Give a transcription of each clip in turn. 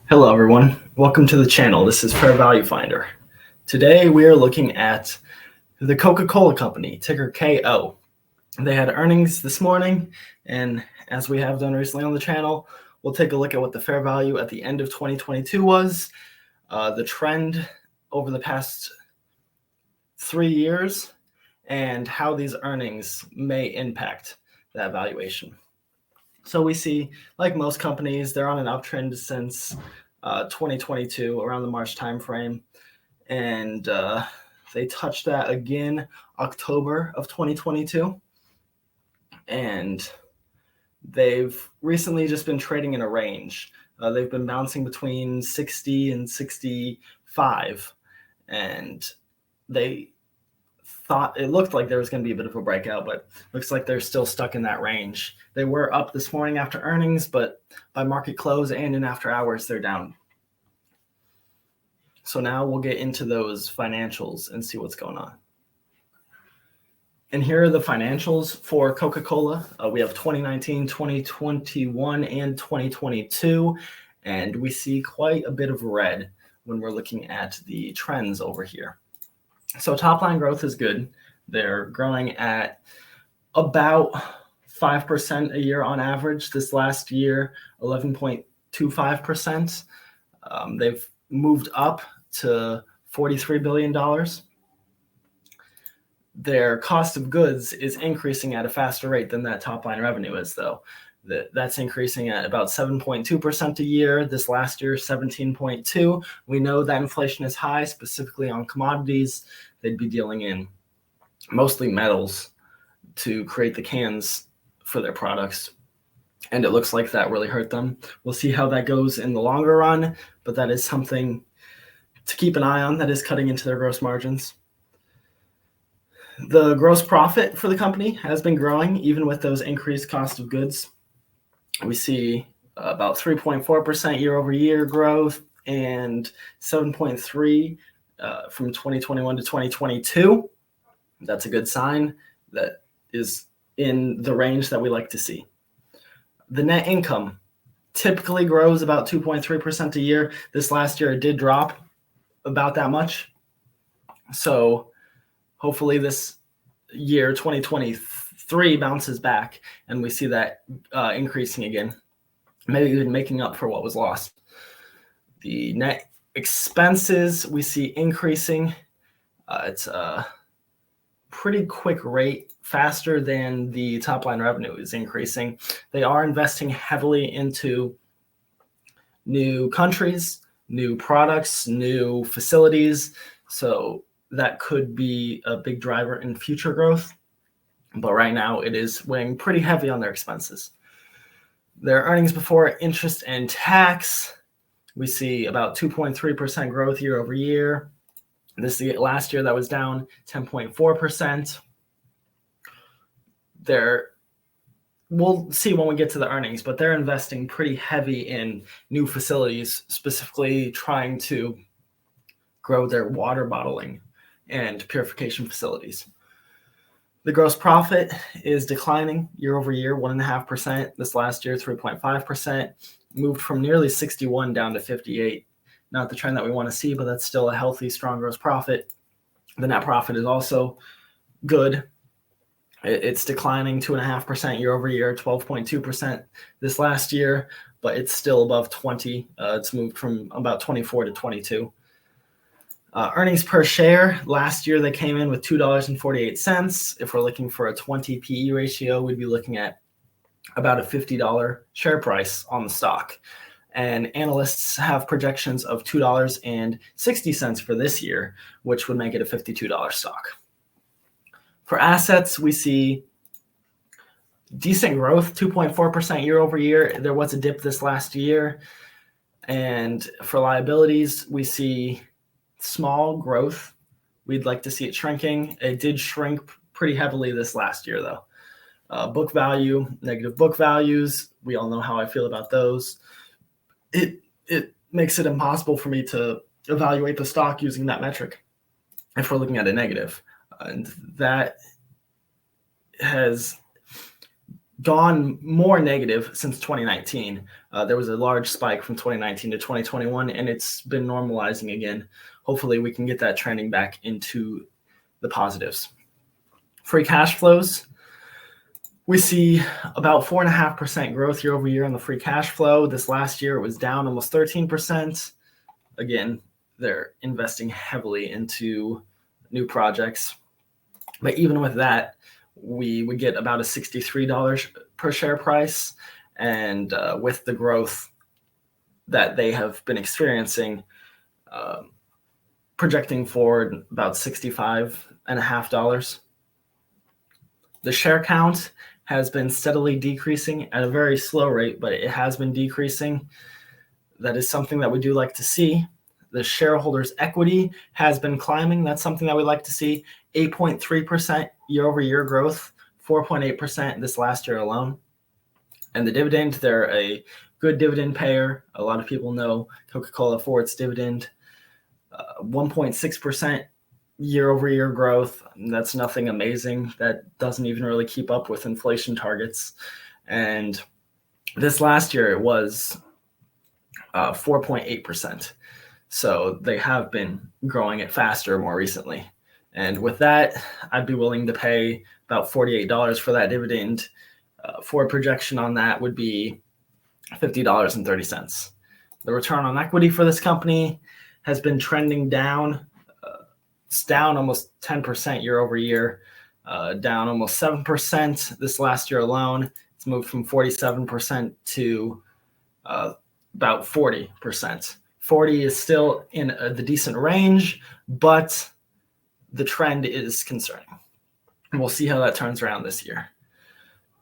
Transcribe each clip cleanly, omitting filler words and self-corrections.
Hello everyone, welcome to the channel. This is Fair Value Finder. Today we are looking at the Coca-Cola company, ticker KO. They had earnings this morning, and as we have done recently on the channel, we'll take a look at what the fair value at the end of 2022 was, the trend over the past 3 years, and how these earnings may impact that valuation. So we see, like most companies, they're on an uptrend since 2022, around the March timeframe, and they touched that again October of 2022, and they've recently just been trading in a range. They've been bouncing between 60 and 65, and they thought it looked like there was going to be a bit of a breakout, but looks like they're still stuck in that range. They were up this morning after earnings, but by market close and in after hours, they're down. So now we'll get into those financials and see what's going on. And here are the financials for Coca-Cola. We have 2019, 2021, and 2022, and we see quite a bit of red when we're looking at the trends over here. So top line growth is good. They're growing at about 5% a year on average. This last year, 11.25%. They've moved up to $43 billion. Their cost of goods is increasing at a faster rate than that top line revenue is, though. That's increasing at about 7.2% a year. This last year, 17.2. We know that inflation is high, specifically on commodities. They'd be dealing in mostly metals to create the cans for their products. And it looks like that really hurt them. We'll see how that goes in the longer run, but that is something to keep an eye on. That is cutting into their gross margins. The gross profit for the company has been growing, even with those increased cost of goods. We see about 3.4% year over year growth and 7.3% from 2021 to 2022. That's a good sign. That is in the range that we like to see. The net income typically grows about 2.3% a year. This last year it did drop about that much. So hopefully this year, 2023, bounces back and we see that increasing again, maybe even making up for what was lost. The net expenses we see increasing. It's a pretty quick rate, faster than the top line revenue is increasing. They are investing heavily into new countries, new products, new facilities. So that could be a big driver in future growth. But right now it is weighing pretty heavy on their expenses. Their earnings before interest and tax, we see about 2.3% growth year over year. This last year that was down 10.4%. We'll see when we get to the earnings, but they're investing pretty heavy in new facilities, specifically trying to grow their water bottling and purification facilities. The gross profit is declining year over year, 1.5%. This last year, 3.5%, moved from nearly 61 down to 58. Not the trend that we want to see, but that's still a healthy, strong gross profit. The net profit is also good. It's declining 2.5% year over year, 12.2% this last year, but it's still above 20. It's moved from about 24 to 22. Earnings per share, last year they came in with $2.48. If we're looking for a 20 PE ratio, we'd be looking at about a $50 share price on the stock. And analysts have projections of $2.60 for this year, which would make it a $52 stock. For assets, we see decent growth, 2.4% year over year. There was a dip this last year. And for liabilities, we see small growth. We'd like to see it shrinking. It did shrink pretty heavily this last year, though. Book value, negative book values. We all know how I feel about those. It makes it impossible for me to evaluate the stock using that metric if we're looking at a negative. And that has gone more negative since 2019. There was a large spike from 2019 to 2021, and it's been normalizing again. Hopefully, we can get that trending back into the positives. Free cash flows. We see about 4.5% growth year over year on the free cash flow. This last year, it was down almost 13%. Again, they're investing heavily into new projects. But even with that, we would get about a $63 per share price. And with the growth that they have been experiencing, projecting forward about $65.50. The share count has been steadily decreasing at a very slow rate, but it has been decreasing. That is something that we do like to see. The shareholders' equity has been climbing. That's something that we like to see. 8.3% year-over-year growth, 4.8% this last year alone. And the dividend, they're a good dividend payer. A lot of people know Coca-Cola for its dividend. 1.6% year-over-year growth. That's nothing amazing. That doesn't even really keep up with inflation targets. And this last year, it was 4.8%. So they have been growing it faster more recently. And with that, I'd be willing to pay about $48 for that dividend. For a projection on that would be $50.30. The return on equity for this company has been trending down. It's down almost 10% year over year, down almost 7% this last year alone. It's moved from 47% to about 40%. 40 is still in the decent range, but the trend is concerning. And we'll see how that turns around this year.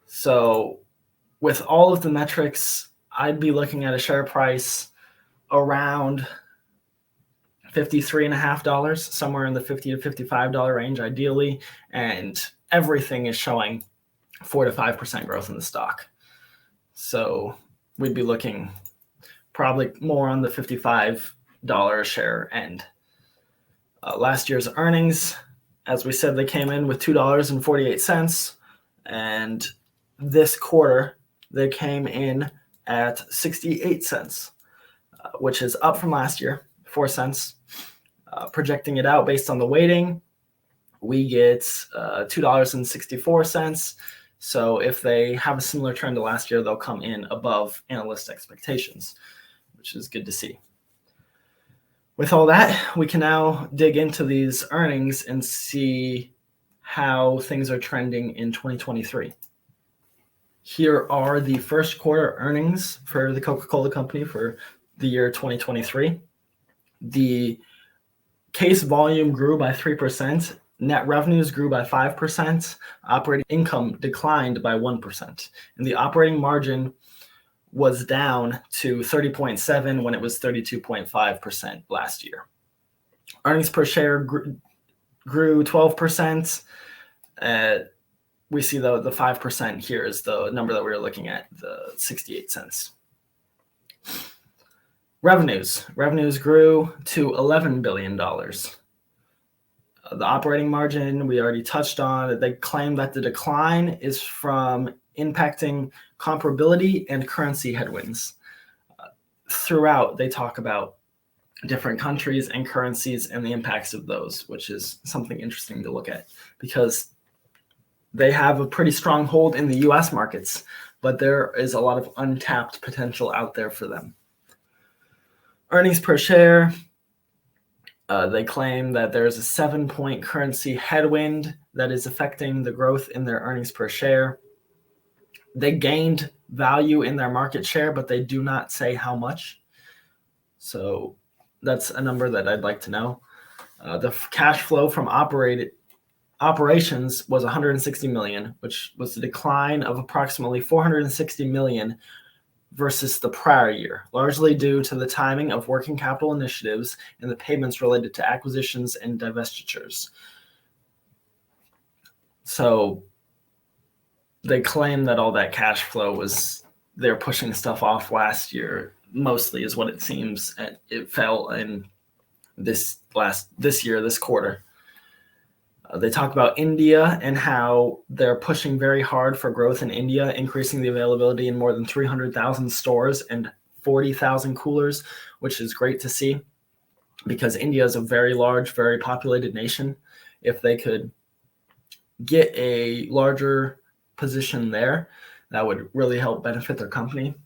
So with all of the metrics, I'd be looking at a share price around $53.50, somewhere in the $50 to $55 range, ideally. And everything is showing 4 to 5% growth in the stock. So we'd be looking probably more on the $55 a share end. Last year's earnings, as we said, they came in with $2.48. And this quarter, they came in at 68 cents, which is up from last year, 4 cents. Projecting it out based on the weighting, we get $2.64. So if they have a similar trend to last year, they'll come in above analyst expectations, which is good to see. With all that, we can now dig into these earnings and see how things are trending in 2023. Here are the first quarter earnings for the Coca-Cola Company for the year 2023. The case volume grew by 3%. Net revenues grew by 5%. Operating income declined by 1%. And the operating margin was down to 30.7% when it was 32.5% last year. Earnings per share grew 12%. We see the 5% here is the number that we were looking at, the 68 cents. Revenues grew to $11 billion. The operating margin we already touched on. They claim that the decline is from impacting comparability and currency headwinds. Throughout, they talk about different countries and currencies and the impacts of those, which is something interesting to look at because they have a pretty strong hold in the US markets, but there is a lot of untapped potential out there for them. Earnings per share, they claim that there's a 7-point currency headwind that is affecting the growth in their earnings per share. They gained value in their market share, but they do not say how much. So that's a number that I'd like to know. The cash flow from operations was $160 million, which was a decline of approximately $460 million versus the prior year, largely due to the timing of working capital initiatives and the payments related to acquisitions and divestitures. So they claim that all that cash flow was they're pushing stuff off last year, mostly is what it seems. And it fell in this quarter. They talk about India and how they're pushing very hard for growth in India, increasing the availability in more than 300,000 stores and 40,000 coolers, which is great to see because India is a very large, very populated nation. If they could get a larger position there, that would really help benefit their company.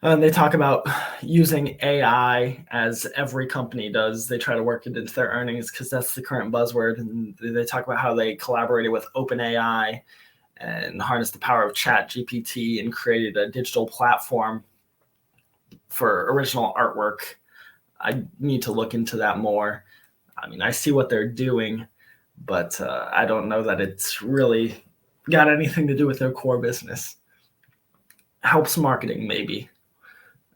And they talk about using AI, as every company does. They try to work it into their earnings because that's the current buzzword. And they talk about how they collaborated with OpenAI and harnessed the power of ChatGPT and created a digital platform for original artwork. I need to look into that more. I mean, I see what they're doing, but I don't know that it's really got anything to do with their core business. Helps marketing, maybe.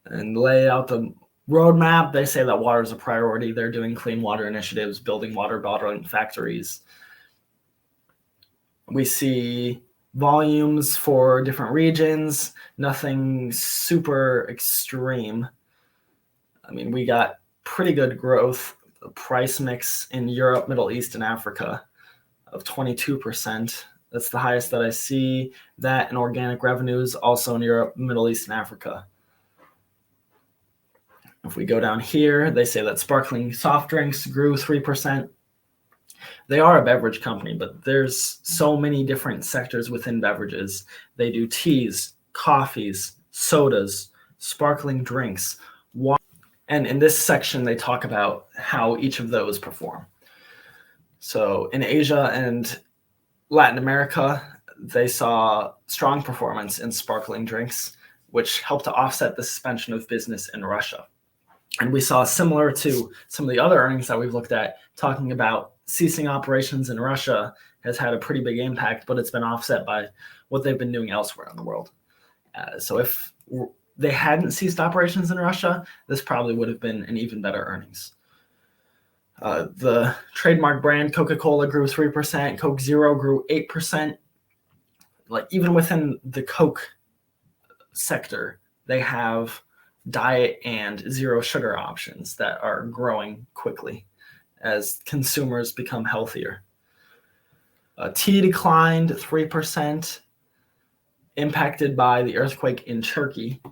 And lay out the roadmap. They say that water is a priority. They're doing clean water initiatives, building water bottling factories. We see volumes for different regions, nothing super extreme. I mean, we got pretty good growth, the price mix in Europe, Middle East, and Africa of 22%. That's the highest that I see. That and organic revenues also in Europe, Middle East, and Africa. If we go down here, they say that sparkling soft drinks grew 3%. They are a beverage company, but there's so many different sectors within beverages. They do teas, coffees, sodas, sparkling drinks, water. And in this section, they talk about how each of those perform. So in Asia and Latin America, they saw strong performance in sparkling drinks, which helped to offset the suspension of business in Russia. And we saw, similar to some of the other earnings that we've looked at, talking about ceasing operations in Russia has had a pretty big impact, but it's been offset by what they've been doing elsewhere in the world. So if they hadn't ceased operations in Russia, this probably would have been an even better earnings. The trademark brand Coca-Cola grew 3%, Coke Zero grew 8%. Like, even within the Coke sector, they have diet and zero sugar options that are growing quickly as consumers become healthier. Tea declined 3%, impacted by the earthquake in Turkey.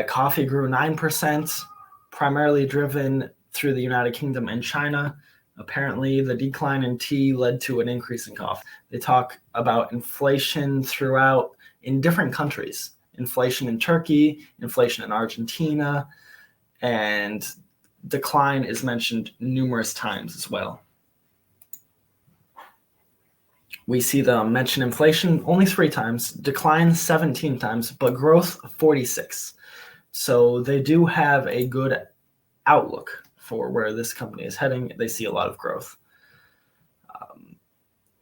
Coffee grew 9%, primarily driven through the United Kingdom and China. Apparently, the decline in tea led to an increase in coffee. They talk about inflation throughout in different countries. Inflation in Turkey, inflation in Argentina, and decline is mentioned numerous times as well. We see them mention inflation only 3 times, decline 17 times, but growth 46. So they do have a good outlook for where this company is heading. They see a lot of growth.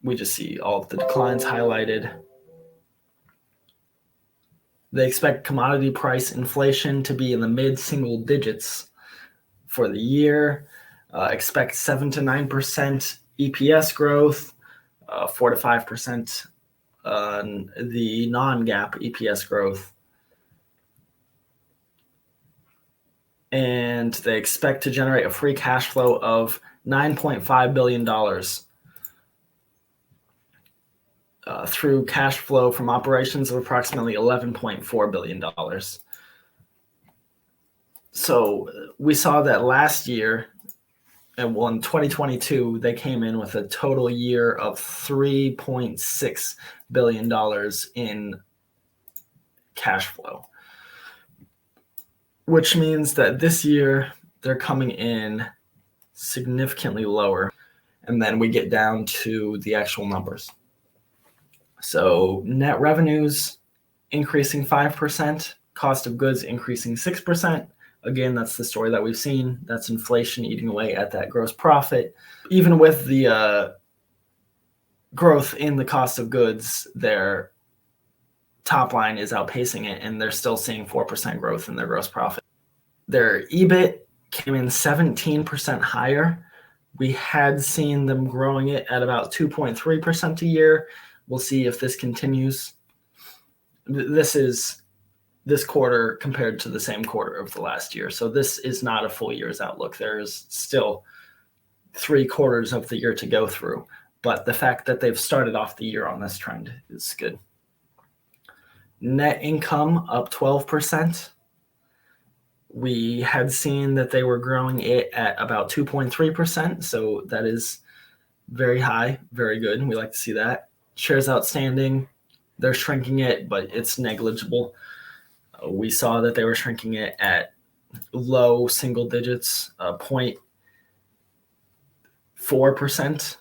We just see all of the declines highlighted. They expect commodity price inflation to be in the mid-single digits for the year. Expect 7 to 9% EPS growth, 4 to 5% the non-GAAP EPS growth. And they expect to generate a free cash flow of $9.5 billion through cash flow from operations of approximately $11.4 billion. So we saw that last year, and in 2022, they came in with a total year of $3.6 billion in cash flow, which means that this year they're coming in significantly lower. And then we get down to the actual numbers. So net revenues increasing 5%, cost of goods increasing 6%. Again, that's the story that we've seen. That's inflation eating away at that gross profit. Even with the growth in the cost of goods, their top line is outpacing it, and they're still seeing 4% growth in their gross profit. Their EBIT came in 17% higher. We had seen them growing it at about 2.3% a year. We'll see if this continues. This is this quarter compared to the same quarter of the last year. So this is not a full year's outlook. There's still 3/4 of the year to go through. But the fact that they've started off the year on this trend is good. Net income up 12%. We had seen that they were growing it at about 2.3%, so that is very high, very good. We like to see that. Shares outstanding, they're shrinking it, but it's negligible. We saw that they were shrinking it at low single digits, 0.4%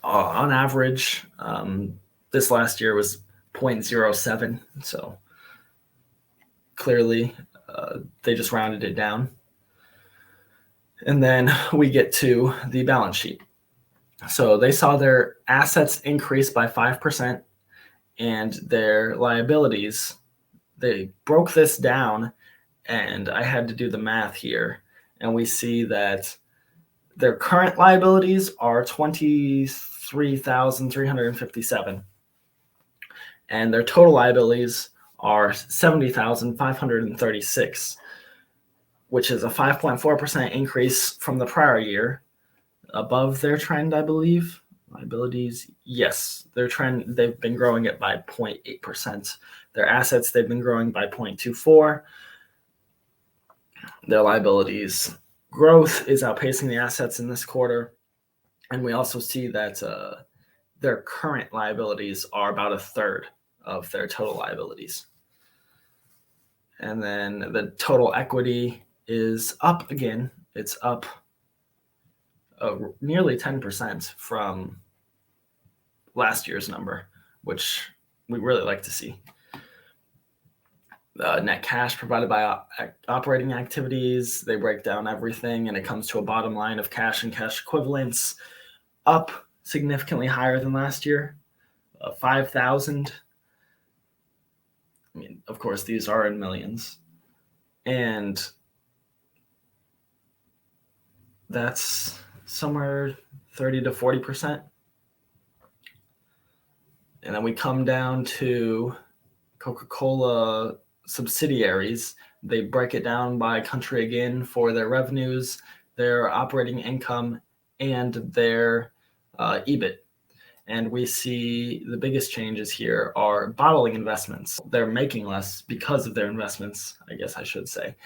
on average. This last year was 0.07, so clearly they just rounded it down. And then we get to the balance sheet. So they saw their assets increase by 5% and their liabilities, they broke this down, and I had to do the math here. And we see that their current liabilities are $23,357. And their total liabilities are $70,536, which is a 5.4% increase from the prior year, above their trend, I believe. Liabilities, yes, their trend, they've been growing it by 0.8%. Their assets, they've been growing by 0.24. Their liabilities growth is outpacing the assets in this quarter. And we also see that their current liabilities are about a third of their total liabilities. And then the total equity is up again. It's up nearly 10% from last year's number, which we really like to see. Net cash provided by operating activities, they break down everything, and it comes to a bottom line of cash and cash equivalents, up significantly higher than last year, 5,000. I mean, of course, these are in millions. And that's somewhere 30 to 40%. And then we come down to Coca-Cola subsidiaries. They break it down by country again for their revenues, their operating income, and their EBIT. And we see the biggest changes here are bottling investments. They're making less because of their investments, I guess I should say.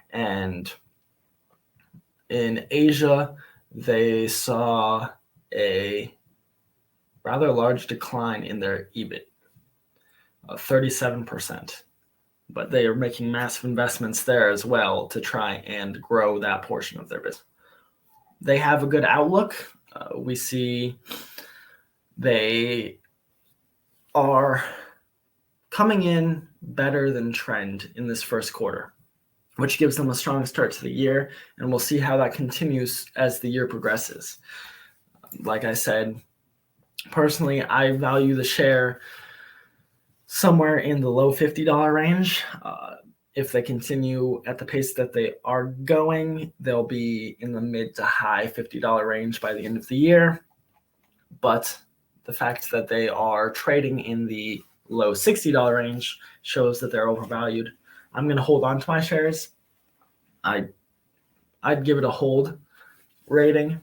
And in Asia, they saw a rather large decline in their EBIT, 37%. But they are making massive investments there as well to try and grow that portion of their business. They have a good outlook. We see they are coming in better than trend in this first quarter, which gives them a strong start to the year, and we'll see how that continues as the year progresses. Like I said, personally, I value the share somewhere in the low $50 range. If they continue at the pace that they are going, they'll be in the mid to high $50 range by the end of the year. But the fact that they are trading in the low $60 range shows that they're overvalued. I'm going to hold on to my shares. I'd give it a hold rating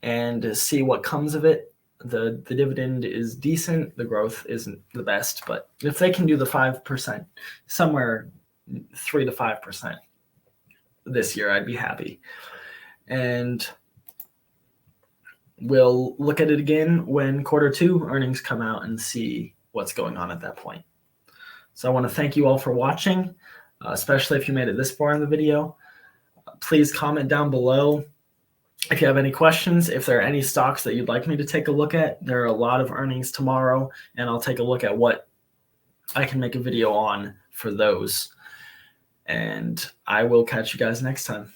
and see what comes of it. The dividend is decent. The growth isn't the best, but if they can do the 5%, somewhere 3 to 5% this year, I'd be happy. And we'll look at it again when Q2 earnings come out and see what's going on at that point. So I want to thank you all for watching, especially if you made it this far in the video. Please comment down below if you have any questions, if there are any stocks that you'd like me to take a look at. There are a lot of earnings tomorrow, and I'll take a look at what I can make a video on for those. And I will catch you guys next time.